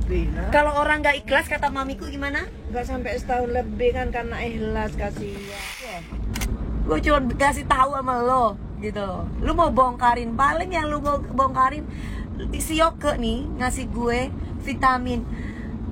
lebih. Nah. Kalau orang nggak ikhlas kata mamiku gimana? Nggak sampai setahun lebih kan karena ikhlas kasihan. Gue cuma kasih tahu sama lo gitu loh. Lu mau bongkarin, paling yang lu mau bongkarin si Yoke nih ngasih gue vitamin.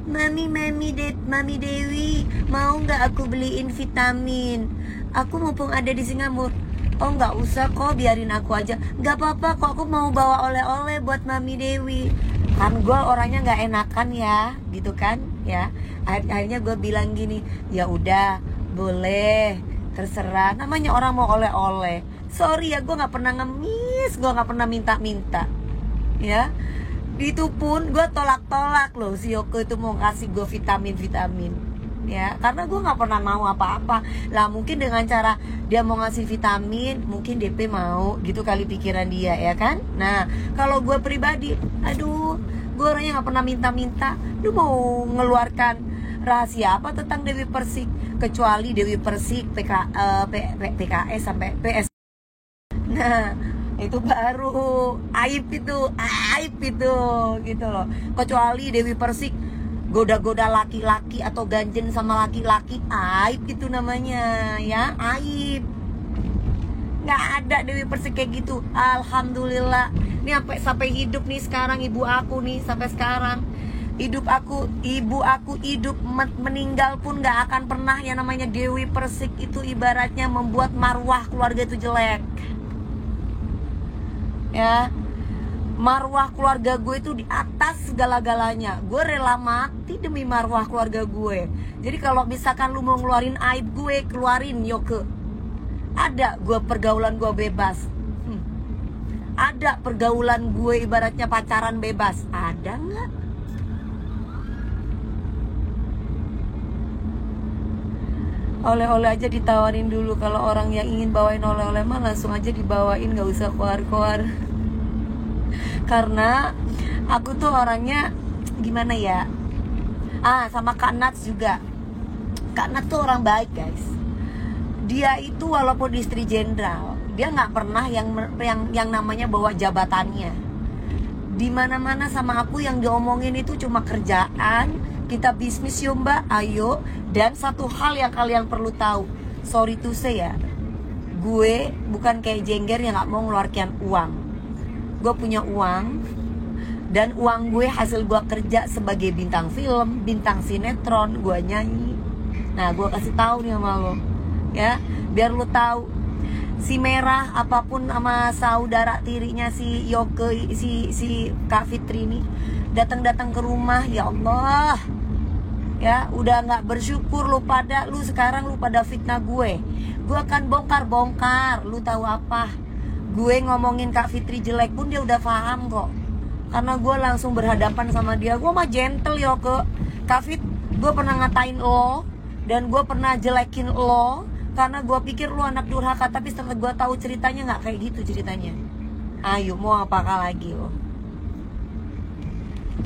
Mami Dewi, mau nggak aku beliin vitamin? Aku mumpung ada di Singapura. Oh nggak usah kok, biarin aku aja. Nggak apa-apa kok, aku mau bawa oleh-oleh buat Mami Dewi. Kan gue orangnya nggak enakan ya, gitu kan ya. Akhirnya gue bilang gini, ya udah boleh, terserah. Namanya orang mau oleh-oleh. Sorry ya, gue nggak pernah ngemis, gue nggak pernah minta-minta, ya. Itu pun gue tolak-tolak loh si Yoko itu mau kasih gue vitamin, ya, karena gue nggak pernah mau apa-apa. Lah mungkin dengan cara dia mau ngasih vitamin, mungkin DP mau gitu kali pikiran dia, ya kan. Nah kalau gue pribadi, aduh, gue orangnya nggak pernah minta-minta. Lu mau ngeluarkan rahasia apa tentang Dewi Persik, kecuali Dewi Persik PKS sampai PS. Nah itu baru aib itu gitu loh. Kecuali Dewi Persik goda-goda laki-laki atau ganjen sama laki-laki, aib itu namanya, ya, aib. Nggak ada Dewi Persik kayak gitu. Alhamdulillah. Nih sampai hidup nih sekarang ibu aku nih, sampai sekarang ibu aku hidup meninggal pun nggak akan pernah yang namanya Dewi Persik itu ibaratnya membuat marwah keluarga itu jelek. Ya, marwah keluarga gue itu di atas segala-galanya. Gue rela mati demi marwah keluarga gue. Jadi kalau misalkan lu mau ngeluarin aib gue, keluarin Yoke. Ada gue pergaulan gue bebas. Ada pergaulan gue ibaratnya pacaran bebas. Ada nggak? Oleh-oleh aja ditawarin dulu. Kalau orang yang ingin bawain oleh-oleh mah langsung aja dibawain, nggak usah keluar-keluar. Karena aku tuh orangnya gimana ya, sama Kak Nats juga. Kak Nats tuh orang baik guys. Dia itu walaupun istri jenderal, dia nggak pernah yang namanya bawa jabatannya. Dimana-mana sama aku yang diomongin itu cuma kerjaan. Kita bisnis yuk mbak, ayo. Dan satu hal yang kalian perlu tahu, sorry to say ya, gue bukan kayak jengger yang nggak mau ngeluarkan uang. Gue punya uang, dan uang gue hasil gue kerja sebagai bintang film, bintang sinetron, gue nyanyi. Nah gue kasih tahu nih sama lo, ya, biar lo tahu. Si Merah apapun sama saudara tirinya si Yoke, si Kak Fitri ini datang ke rumah, ya Allah, ya udah nggak bersyukur lu sekarang lu pada fitnah gue akan bongkar. Lu tahu apa? Gue ngomongin Kak Fitri jelek pun dia udah paham kok. Karena gue langsung berhadapan sama dia. Gue mah gentle yo ke Kak Fit. Gue pernah ngatain lo dan gue pernah jelekin lo karena gue pikir lo anak durhaka. Tapi setelah gue tahu ceritanya nggak kayak gitu ceritanya. Ayo mau apakah lagi lo?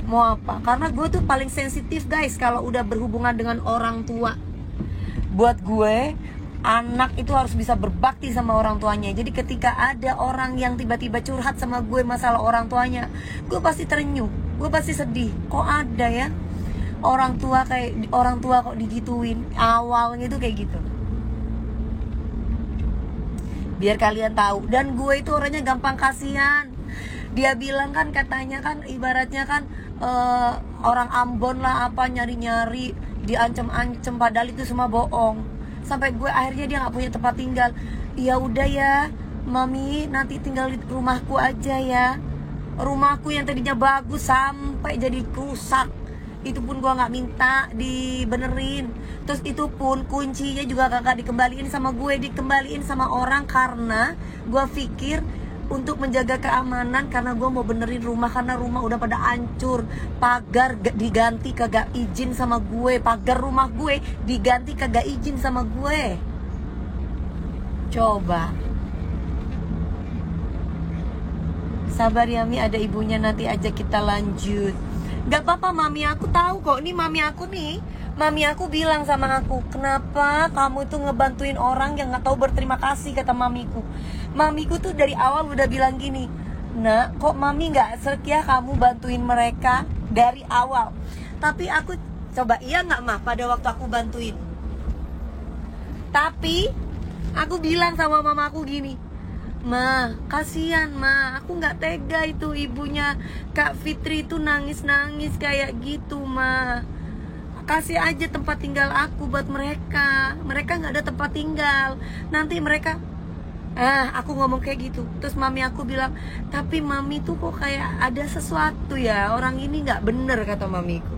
Mau apa? Karena gue tuh paling sensitif guys kalau udah berhubungan dengan orang tua. Buat gue, anak itu harus bisa berbakti sama orang tuanya. Jadi ketika ada orang yang tiba-tiba curhat sama gue masalah orang tuanya, gue pasti terenyuh, gue pasti sedih. Kok ada ya orang tua kok digituin? Awalnya itu kayak gitu. Biar kalian tahu. Dan gue itu orangnya gampang kasihan. Dia bilang kan, katanya kan ibaratnya kan orang Ambon lah apa, nyari-nyari, diancem-ancem, padahal itu semua bohong. Sampai gue akhirnya dia nggak punya tempat tinggal. Ya udah ya mami, nanti tinggal di rumahku aja ya. Rumahku yang tadinya bagus sampai jadi rusak. Itu pun gue nggak minta dibenerin. Terus itu pun kuncinya juga kagak dikembaliin sama gue, dikembaliin sama orang. Karena gue pikir untuk menjaga keamanan, karena gue mau benerin rumah, karena rumah udah pada hancur. Pagar diganti kagak izin sama gue. Pagar rumah gue diganti kagak izin sama gue. Coba. Sabar ya Mi, ada ibunya, nanti aja kita lanjut. Gak apa-apa, mami aku tahu kok. Ini mami aku bilang sama aku, kenapa kamu itu ngebantuin orang yang gak tahu berterima kasih, kata mamiku. Mamiku tuh dari awal udah bilang gini, Nak, kok mami gak setia kamu bantuin mereka dari awal? Tapi aku coba, iya gak mah pada waktu aku bantuin? Tapi aku bilang sama mamaku gini, Ma, kasihan Ma, aku gak tega itu ibunya Kak Fitri itu nangis-nangis kayak gitu Ma. Kasih aja tempat tinggal aku buat mereka. Mereka gak ada tempat tinggal. Nanti mereka aku ngomong kayak gitu. Terus mami aku bilang, tapi mami tuh kok kayak ada sesuatu ya. Orang ini gak bener, kata mamiku.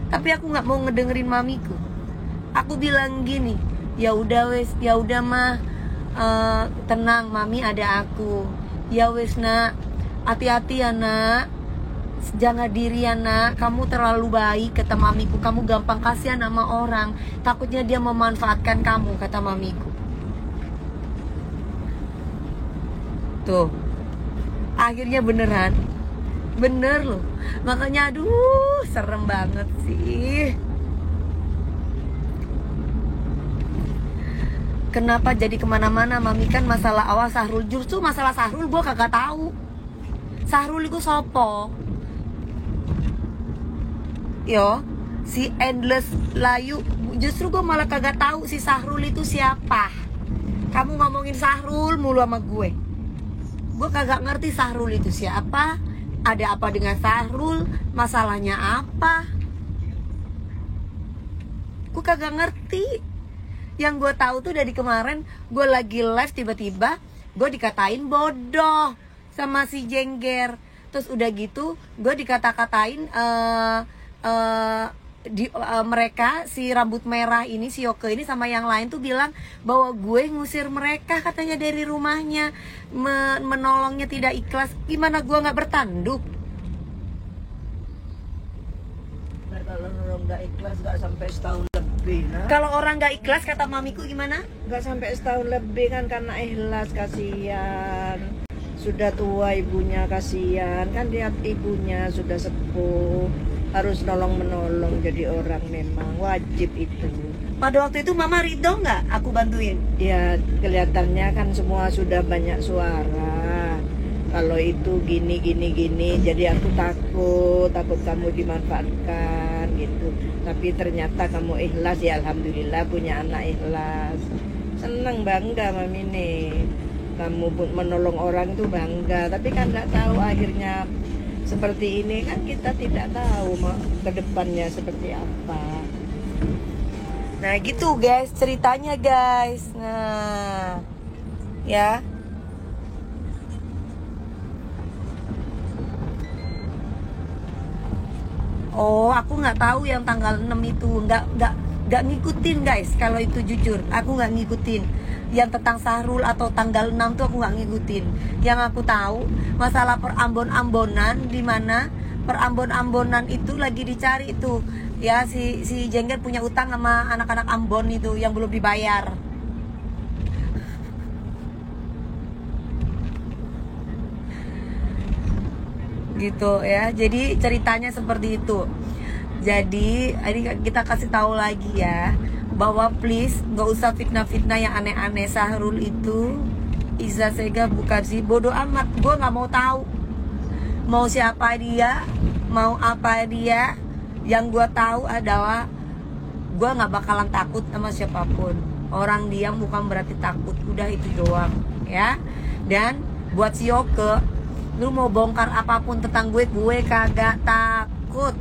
Tapi aku gak mau ngedengerin mamiku. Aku bilang gini, ya udah wes, ya udah mah, tenang, mami ada aku. Ya wes nak, hati-hati ya nak, jangan diri ya nak, kamu terlalu baik, kata mamiku. Kamu gampang kasihan sama orang, takutnya dia memanfaatkan kamu, kata mamiku. Tuh, akhirnya beneran, bener loh. Makanya aduh, serem banget sih. Kenapa jadi kemana-mana mami? Kan masalah awal Sahrul, justru masalah Sahrul gue kagak tahu. Sahrul itu sopo? Yo, si Endless Layu, justru gue malah kagak tahu si Sahrul itu siapa. Kamu ngomongin Sahrul mulu sama gue. Gue kagak ngerti Sahrul itu siapa. Ada apa dengan Sahrul? Masalahnya apa? Gue kagak ngerti. Yang gue tahu tuh dari kemarin gue lagi live, tiba-tiba gue dikatain bodoh sama si Jengger. Terus udah gitu gue dikata-katain mereka, si rambut merah ini, si Yoke ini sama yang lain tuh bilang bahwa gue ngusir mereka katanya dari rumahnya, menolongnya tidak ikhlas. Gimana gue nggak bertanduk? Nah, kalau orang nggak ikhlas nggak sampai setahun lebih. Nah. Kalau orang nggak ikhlas kata mamiku gimana? Nggak sampai setahun lebih kan, karena ikhlas, kasihan. Sudah tua ibunya, kasihan. Kan lihat ibunya sudah sepuh, harus nolong-menolong. Jadi orang memang wajib itu. Pada waktu itu mama ridho nggak aku bantuin? Ya kelihatannya kan semua sudah banyak suara. Kalau itu gini, jadi aku takut kamu dimanfaatkan gitu. Tapi ternyata kamu ikhlas, ya alhamdulillah punya anak ikhlas. Senang, bangga mami nih. Kamu pun menolong orang itu bangga. Tapi kan nggak tahu akhirnya seperti ini, kan kita tidak tahu ke depannya seperti apa. Nah gitu guys ceritanya guys. Nah ya, oh aku nggak tahu yang tanggal 6 itu, nggak ngikutin guys. Kalau itu jujur aku nggak ngikutin yang tentang Sahrul atau tanggal 6 tuh, aku nggak ngikutin. Yang aku tahu masalah perambon-ambonan, di mana perambon-ambonan itu lagi dicari itu ya, si Jengger punya utang sama anak-anak Ambon itu yang belum dibayar. Gitu ya, jadi ceritanya seperti itu. Jadi ini kita kasih tahu lagi ya, bahwa please nggak usah fitnah-fitnah yang aneh-aneh. Sahrul itu Iza Sega bukan sih, bodoh amat. Gue nggak mau tahu mau siapa dia, mau apa dia. Yang gue tahu adalah gue nggak bakalan takut sama siapapun. Orang diam bukan berarti takut, udah itu doang ya. Dan buat si Yoke, lu mau bongkar apapun tentang gue kagak takut.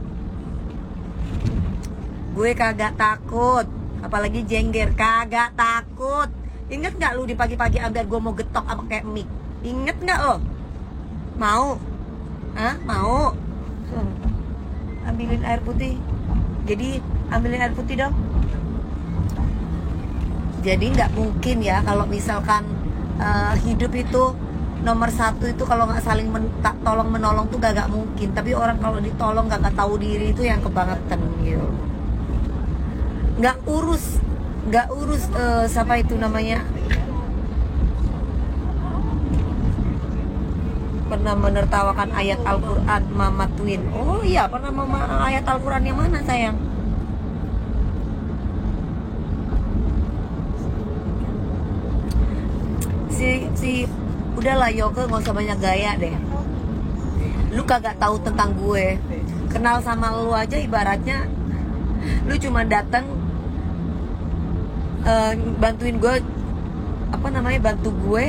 Gue kagak takut. Apalagi Jengger, kagak takut. Ingat gak lu di pagi-pagi ambil gue mau getok apa kayak mik? Ingat gak lo? Mau? Hah? Mau? Ambilin air putih. Jadi ambilin air putih dong. Jadi nggak mungkin ya kalau misalkan hidup itu nomor satu itu kalau nggak saling tolong menolong tuh gak mungkin. Tapi orang kalau ditolong gak tahu diri itu yang kebangetan gitu. Nggak urus siapa itu namanya, pernah menertawakan ayat Al-Quran Mama Twin. Oh iya, pernah ayat Al-Quran yang mana sayang? Si udahlah Yoke, nggak usah banyak gaya deh. lu kagak tahu tentang gue. Kenal sama lu aja ibaratnya lu cuma datang bantuin gue, bantu gue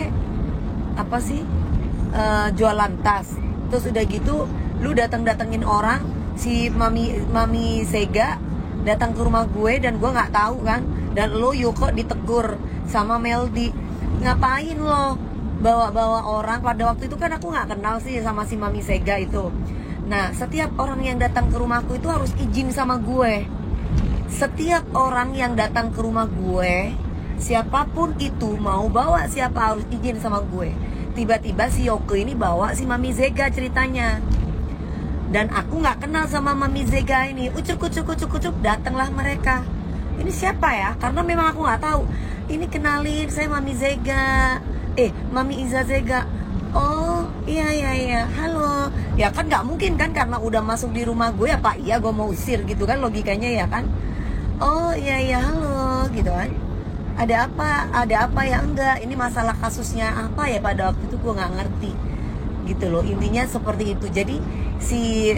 jualan tas. Terus udah gitu lu datengin orang, si mami Sega datang ke rumah gue dan gue nggak tahu kan, dan lo kok ditegur sama Meldi, ngapain lo bawa orang. Pada waktu itu kan aku nggak kenal sih sama si mami Sega itu. Nah, setiap orang yang datang ke rumahku itu harus izin sama gue. Setiap orang yang datang ke rumah gue, siapapun itu mau bawa siapa harus izin sama gue. Tiba-tiba si Yoke ini bawa si mami Sega ceritanya, dan aku nggak kenal sama mami Sega ini. Ucuk, datanglah mereka. Ini siapa ya? Karena memang aku nggak tahu. Ini kenalin, saya mami Sega. Mami Iza Sega. Oh iya, halo. Ya kan nggak mungkin kan, karena udah masuk di rumah gue, apa iya gue mau usir gitu kan logikanya ya kan. Oh iya, halo gitu kan. Ada apa ya? Enggak, ini masalah kasusnya apa ya, pada waktu itu gue nggak ngerti gitu loh. Intinya seperti itu. Jadi si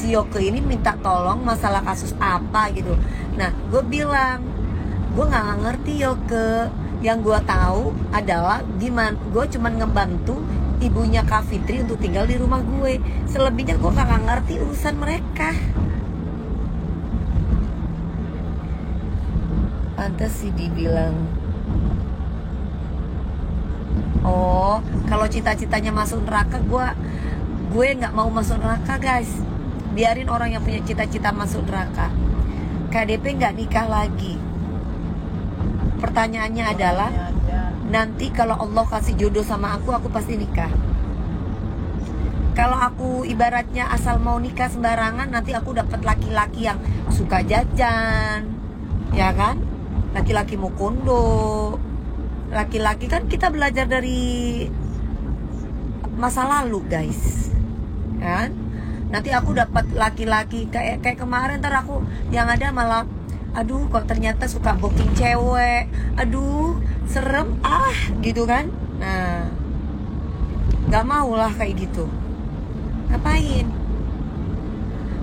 Yoke ini minta tolong masalah kasus apa gitu. Nah, gue bilang gue nggak ngerti Yoke. Yang gue tahu adalah gimana gue cuman ngebantu ibunya Kak Fitri untuk tinggal di rumah gue. Selebihnya gue nggak ngerti urusan mereka. Pantas sih dibilang, oh kalau cita-citanya masuk neraka, gue nggak mau masuk neraka guys. Biarin orang yang punya cita-cita masuk neraka. KDP nggak nikah lagi. Pertanyaannya adalah, nanti kalau Allah kasih jodoh sama aku pasti nikah. Kalau aku ibaratnya asal mau nikah sembarangan, nanti aku dapat laki-laki yang suka jajan, ya kan? Laki-laki mau kondo. Laki-laki kan kita belajar dari masa lalu guys, kan? Nanti aku dapat laki-laki kayak kemarin, ntar aku yang ada malah, aduh kok ternyata suka booking cewek, aduh serem gitu kan. Nah, gak mau lah kayak gitu. Ngapain?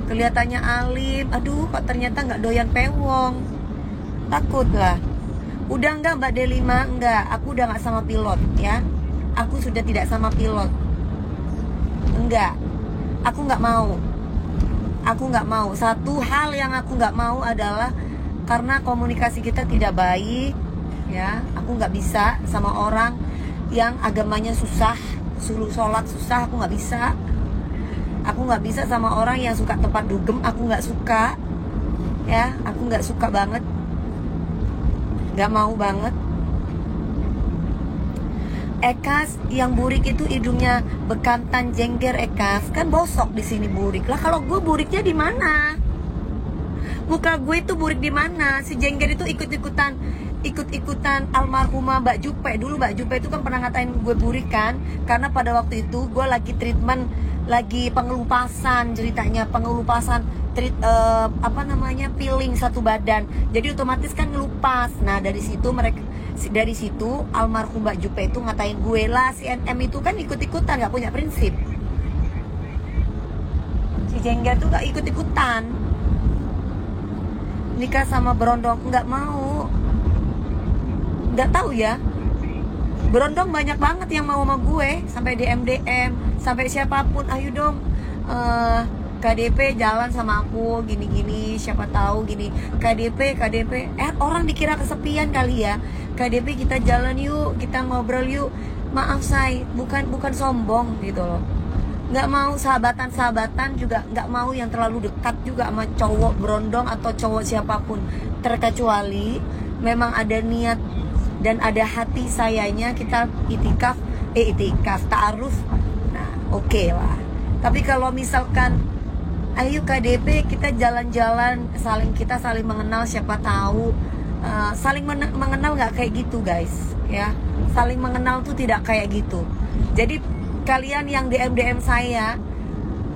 Kelihatannya alim, aduh kok ternyata gak doyan pewong. Takut lah. Udah enggak Mbak Delima? Enggak, aku udah gak sama pilot ya. Aku sudah tidak sama pilot. Enggak, aku gak mau. Aku gak mau. Satu hal yang aku gak mau adalah karena komunikasi kita tidak baik ya. Aku nggak bisa sama orang yang agamanya susah, suruh sholat susah, aku nggak bisa. Aku nggak bisa sama orang yang suka tempat dugem, aku nggak suka ya. Aku nggak suka banget, nggak mau banget. Ekas yang burik itu hidungnya bekantan jengger. Ekas kan bosok di sini burik lah. Kalau gue buriknya di mana? Muka gue itu burik di mana? Si Jengger itu ikut-ikutan almarhumah Mbak Jupe. Dulu Mbak Jupe itu kan pernah ngatain gue burik kan, karena pada waktu itu gue lagi treatment, lagi pengelupasan ceritanya, peeling satu badan. Jadi otomatis kan ngelupas. Nah, dari situ almarhum Mbak Jupe itu ngatain gue lah, si NM itu kan ikut-ikutan, nggak punya prinsip. Si Jengger tuh nggak ikut-ikutan nikah sama berondong, nggak mau. Nggak tahu ya, berondong banyak banget yang mau sama gue, sampai DM, sampai siapapun, ayo dong KDP jalan sama aku gini-gini, siapa tahu gini. KDP orang dikira kesepian kali ya. KDP kita jalan yuk, kita ngobrol yuk. Maaf say, bukan sombong gitu loh. Nggak mau sahabatan juga, nggak mau yang terlalu dekat juga sama cowok berondong atau cowok siapapun, terkecuali memang ada niat dan ada hati sayanya kita itikaf ta'aruf. Nah, oke lah. Tapi kalau misalkan ayo KDP kita jalan-jalan, kita saling mengenal, siapa tahu saling mengenal, nggak kayak gitu guys ya. Saling mengenal tuh tidak kayak gitu. Jadi kalian yang DM saya,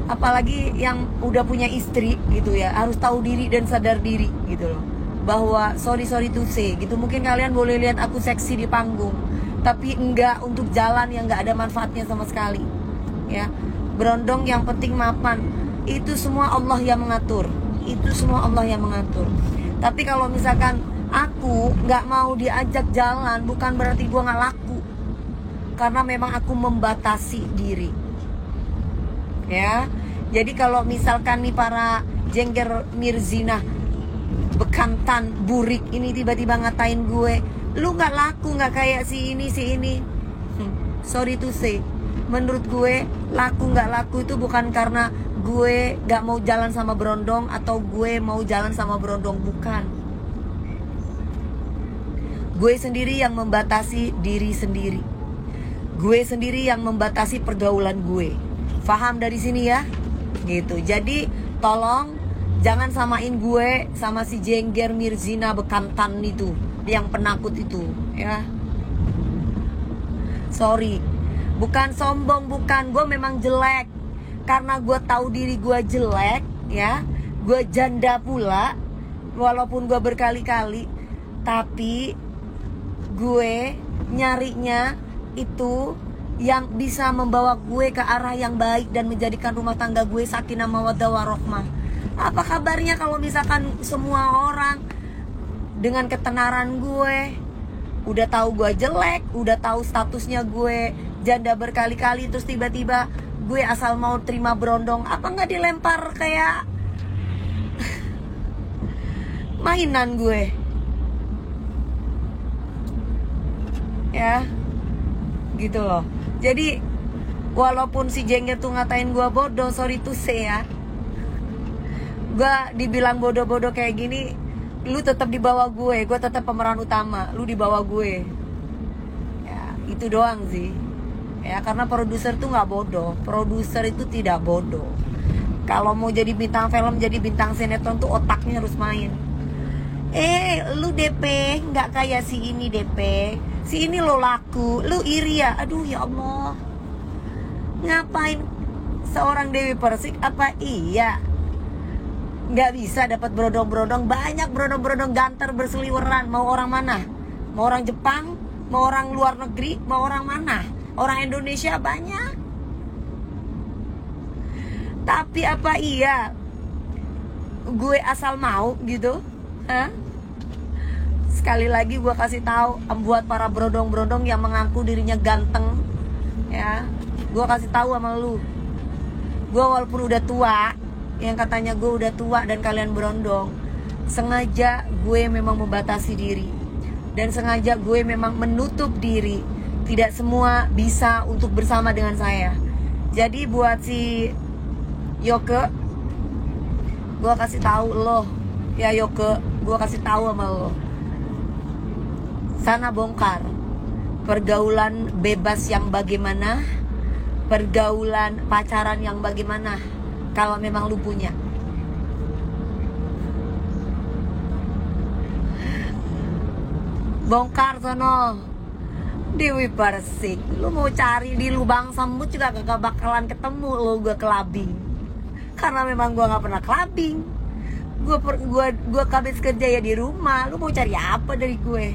apalagi yang udah punya istri gitu ya, harus tahu diri dan sadar diri gitu loh, bahwa sorry to say gitu. Mungkin kalian boleh lihat aku seksi di panggung, tapi enggak untuk jalan yang enggak ada manfaatnya sama sekali ya. Berondong yang penting mapan. Itu semua Allah yang mengatur. Itu semua Allah yang mengatur. Tapi kalau misalkan aku gak mau diajak jalan, bukan berarti gue gak laku. Karena memang aku membatasi diri. Ya. Jadi kalau misalkan nih para jengger mirzina, bekantan, burik ini tiba-tiba ngatain gue, lu gak laku, gak kayak si ini. Sorry to say, menurut gue laku gak laku itu bukan karena gue gak mau jalan sama berondong atau gue mau jalan sama berondong, bukan. Gue sendiri yang membatasi diri sendiri. Gue sendiri yang membatasi pergaulan gue. Paham dari sini ya? Gitu. Jadi tolong jangan samain gue sama si jengger mirzina bekantan itu, yang penakut itu, ya. Sorry, bukan sombong, bukan. Gue memang jelek. Karena gue tahu diri gue jelek, ya. Gue janda pula, walaupun gue berkali-kali. Tapi gue nyarinya itu yang bisa membawa gue ke arah yang baik dan menjadikan rumah tangga gue sakinah mawaddah warahmah. Apa kabarnya kalau misalkan semua orang dengan ketenaran gue udah tahu gue jelek, udah tahu statusnya gue janda berkali-kali, terus tiba-tiba gue asal mau terima berondong, apa nggak dilempar kayak mainan gue? Ya, gitu loh. Jadi walaupun si jengger tuh ngatain gue bodoh, sorry to say ya, gue dibilang bodoh-bodoh kayak gini, lu tetap di bawah gue tetap pemeran utama, lu di bawah gue. Ya, itu doang sih. Ya, karena produser tuh nggak bodoh, produser itu tidak bodoh. Kalau mau jadi bintang film, jadi bintang sinetron tuh otaknya harus main. Lu DP nggak kayak si ini DP, si ini lo laku, lu iri ya. Aduh ya Allah, ngapain seorang Dewi Persik? Apa iya nggak bisa dapat berondong-berondong? Banyak berondong-berondong ganter berseliweran. Mau orang mana? Mau orang Jepang? Mau orang luar negeri? Mau orang mana? Orang Indonesia banyak. Tapi apa iya gue asal mau gitu? Hah? Sekali lagi gue kasih tahu buat para berondong-berondong yang mengaku dirinya ganteng, ya, gue kasih tahu sama lu, gue walaupun udah tua, yang katanya gue udah tua dan kalian berondong, sengaja gue memang membatasi diri dan sengaja gue memang menutup diri. Tidak semua bisa untuk bersama dengan saya. Jadi buat si Yoke, gue kasih tahu lo, ya Yoke, gue kasih tahu sama lo, sana bongkar pergaulan bebas yang bagaimana, pergaulan pacaran yang bagaimana, kalau memang lu punya. Bongkar sono Dewi Persik. Lu mau cari di lubang semut juga gak bakalan ketemu lo gue kelabing. Karena memang gue gak pernah kelabing. Gue habis kerja ya di rumah. Lu mau cari apa dari gue?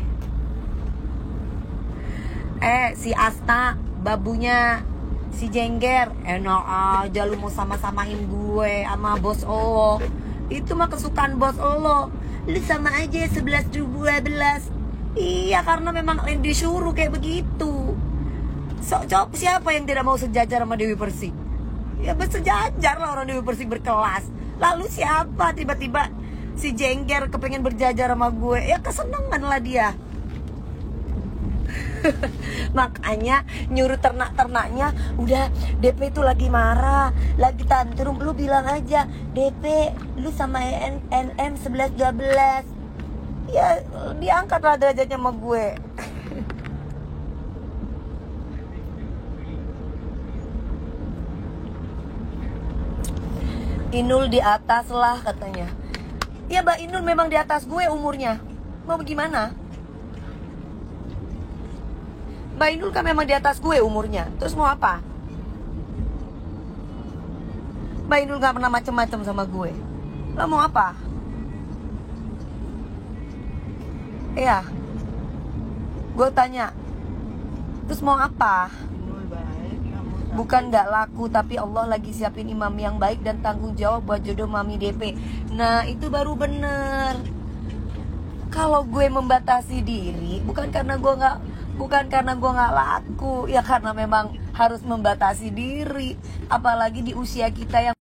Si Asta, babunya si Jengger, enak aja lu mau sama-samain gue sama bos lo. Itu mah kesukaan bos lo. Lu sama aja 11-12. Iya, karena memang disuruh kayak begitu. Siapa yang tidak mau sejajar sama Dewi Persik? Ya bersejajar lah orang Dewi Persik berkelas. Lalu siapa tiba-tiba si Jengger kepengen berjajar sama gue? Ya kesenangan lah dia. Makanya nyuruh ternak-ternaknya, udah DP itu lagi marah, lagi tantrum, lu bilang aja DP lu sama NM 11-12. Ya diangkatlah derajatnya sama gue. Inul di atas lah katanya. Ya Mbak Inul memang di atas gue umurnya. Mau bagaimana? Mbak Inul kan memang di atas gue umurnya. Terus mau apa? Mbak Inul gak pernah macem-macem sama gue. Lo mau apa? Iya, gue tanya, terus mau apa? Inul baik, kamu Bukan gak laku, tapi Allah lagi siapin imam yang baik dan tanggung jawab buat jodoh Mami DP. Nah itu baru bener. Kalau gue membatasi diri, bukan karena gue nggak laku, ya karena memang harus membatasi diri. Apalagi di usia kita yang